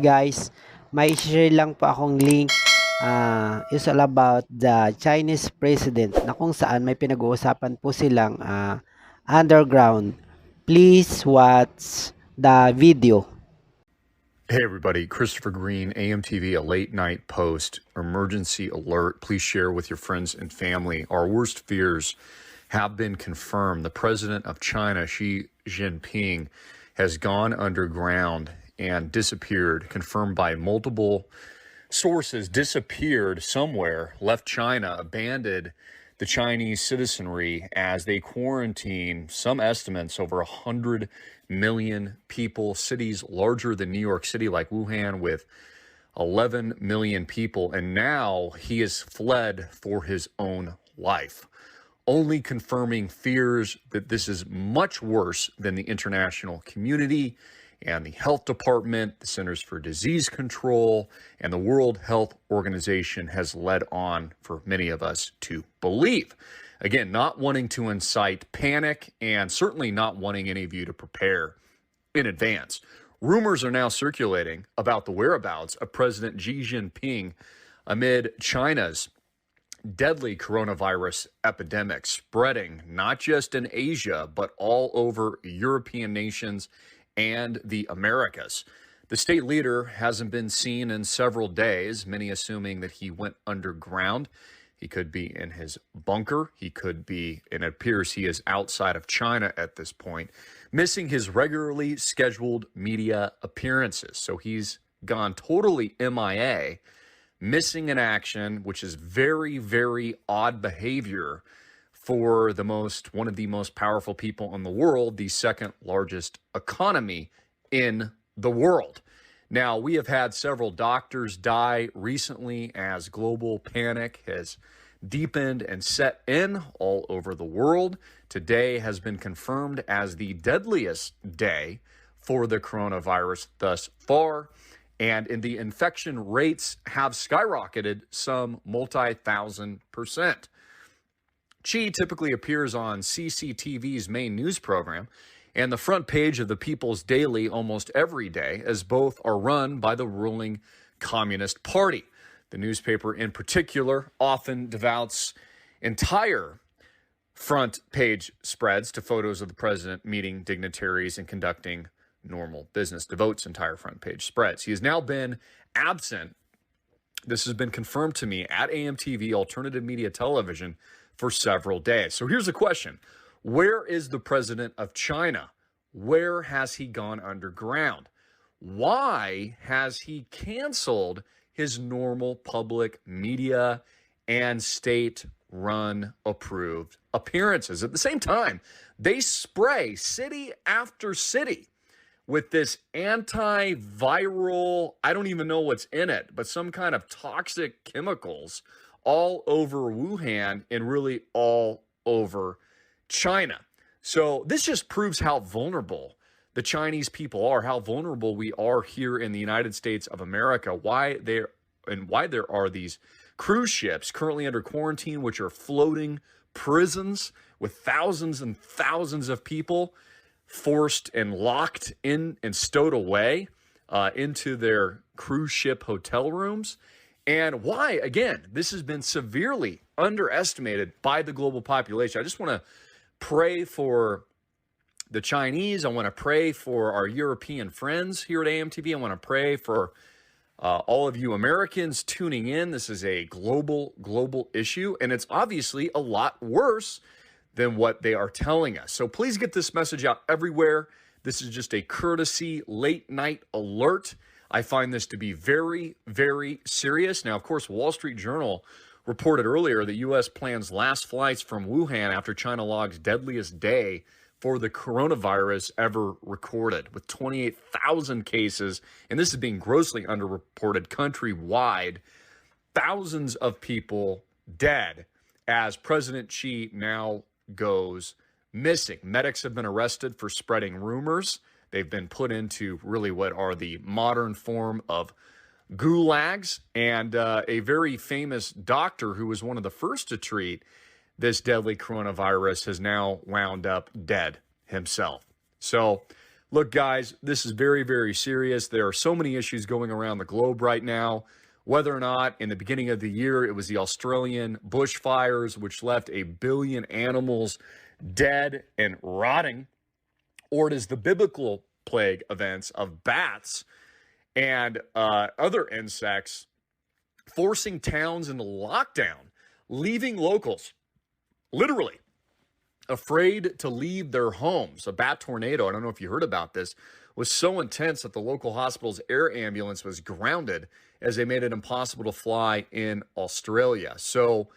guys, may share lang po akong link. It's all about the Chinese president na kung saan may pinag-uusapan po silang underground. Please watch the video. Hey everybody, Christopher Green, AMTV, a late night post, emergency alert. Please share with your friends and family. Our worst fears have been confirmed. The president of China, Xi Jinping, has gone underground and disappeared, confirmed by multiple sources, disappeared somewhere, left China, abandoned the Chinese citizenry as they quarantine, some estimates, over 100 million people, cities larger than New York City like Wuhan with 11 million people. And now he has fled for his own life, only confirming fears that this is much worse than the international community and the health department, the Centers for Disease Control, and the World Health Organization has led on for many of us to believe. Again, not wanting to incite panic and certainly not wanting any of you to prepare in advance. Rumors are now circulating about the whereabouts of President Xi Jinping amid China's deadly coronavirus epidemic spreading not just in Asia, but all over European nations and the Americas. The state leader hasn't been seen in several days, many assuming that he went underground. He could be in his bunker. He could be, and it appears he is outside of China at this point, missing his regularly scheduled media appearances. So he's gone totally MIA, missing in action, which is very, very odd behavior for one of the most powerful people in the world, the second largest economy in the world. Now, we have had several doctors die recently as global panic has deepened and set in all over the world. Today has been confirmed as the deadliest day for the coronavirus thus far. And the infection rates have skyrocketed some multi-1,000%. Xi typically appears on CCTV's main news program and the front page of the People's Daily almost every day, as both are run by the ruling Communist Party. The newspaper in particular often devotes entire front page spreads to photos of the president meeting dignitaries and conducting normal business, devotes entire front page spreads. He has now been absent. This has been confirmed to me at AMTV, Alternative Media Television, for several days. So here's the question. Where is the president of China? Where has he gone underground? Why has he canceled his normal public media and state-run approved appearances? At the same time, they spray city after city with this antiviral, I don't even know what's in it, but some kind of toxic chemicals all over Wuhan and really all over China. So this just proves how vulnerable the Chinese people are, how vulnerable we are here in the United States of America, why there are these cruise ships currently under quarantine, which are floating prisons with thousands and thousands of people forced and locked in and stowed away into their cruise ship hotel rooms. And why, again, this has been severely underestimated by the global population. I just want to pray for the Chinese. I want to pray for our European friends here at AMTV. I want to pray for all of you Americans tuning in. This is a global issue, and it's obviously a lot worse than what they are telling us. So please get this message out everywhere. This is just a courtesy late night alert. I find this to be very, very serious. Now, of course, Wall Street Journal reported earlier that U.S. plans last flights from Wuhan after China logs deadliest day for the coronavirus ever recorded, with 28,000 cases, and this is being grossly underreported countrywide. Thousands of people dead as President Xi now goes missing. Medics have been arrested for spreading rumors. They've been put into really what are the modern form of gulags. And a very famous doctor who was one of the first to treat this deadly coronavirus has now wound up dead himself. So Look, guys, this is very, very serious. There are so many issues going around the globe right now. Whether or not in the beginning of the year it was the Australian bushfires, which left 1 billion animals dead and rotting, or it is the biblical plague events of bats and other insects forcing towns into lockdown, leaving locals literally afraid to leave their homes. A bat tornado, I don't know if you heard about this, was so intense that the local hospital's air ambulance was grounded as they made it impossible to fly in Australia. So,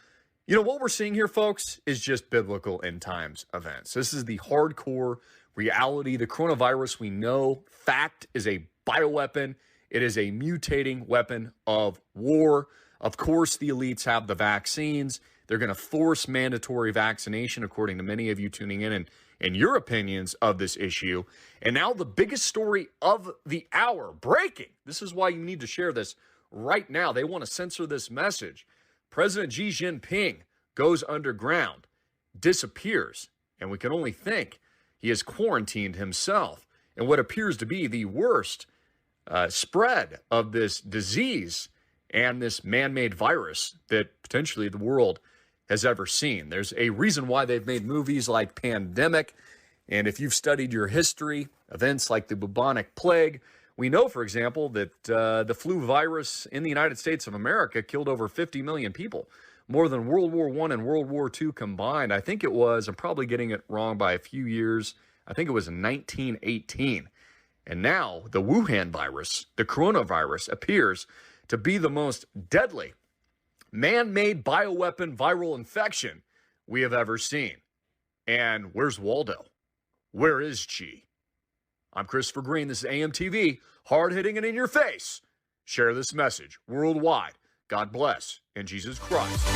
you know, what we're seeing here, folks, is just biblical end times events. This is the hardcore reality. The coronavirus, we know, fact, is a bioweapon. It is a mutating weapon of war. Of course, the elites have the vaccines. They're going to force mandatory vaccination, according to many of you tuning in and your opinions of this issue. And now the biggest story of the hour, breaking. This is why you need to share this right now. They want to censor this message. President Xi Jinping goes underground, disappears, and we can only think he has quarantined himself in what appears to be the worst spread of this disease and this man-made virus that potentially the world has ever seen. There's a reason why they've made movies like Pandemic, and if you've studied your history, events like the bubonic plague, we know, for example, that the flu virus in the United States of America killed over 50 million people, more than World War I and World War II combined. I think it was, I'm probably getting it wrong by a few years, I think it was in 1918. And now the Wuhan virus, the coronavirus, appears to be the most deadly man-made bioweapon viral infection we have ever seen. And where's Waldo? Where is Xi? I'm Christopher Green. This is AMTV, hard-hitting and in your face. Share this message worldwide. God bless and Jesus Christ.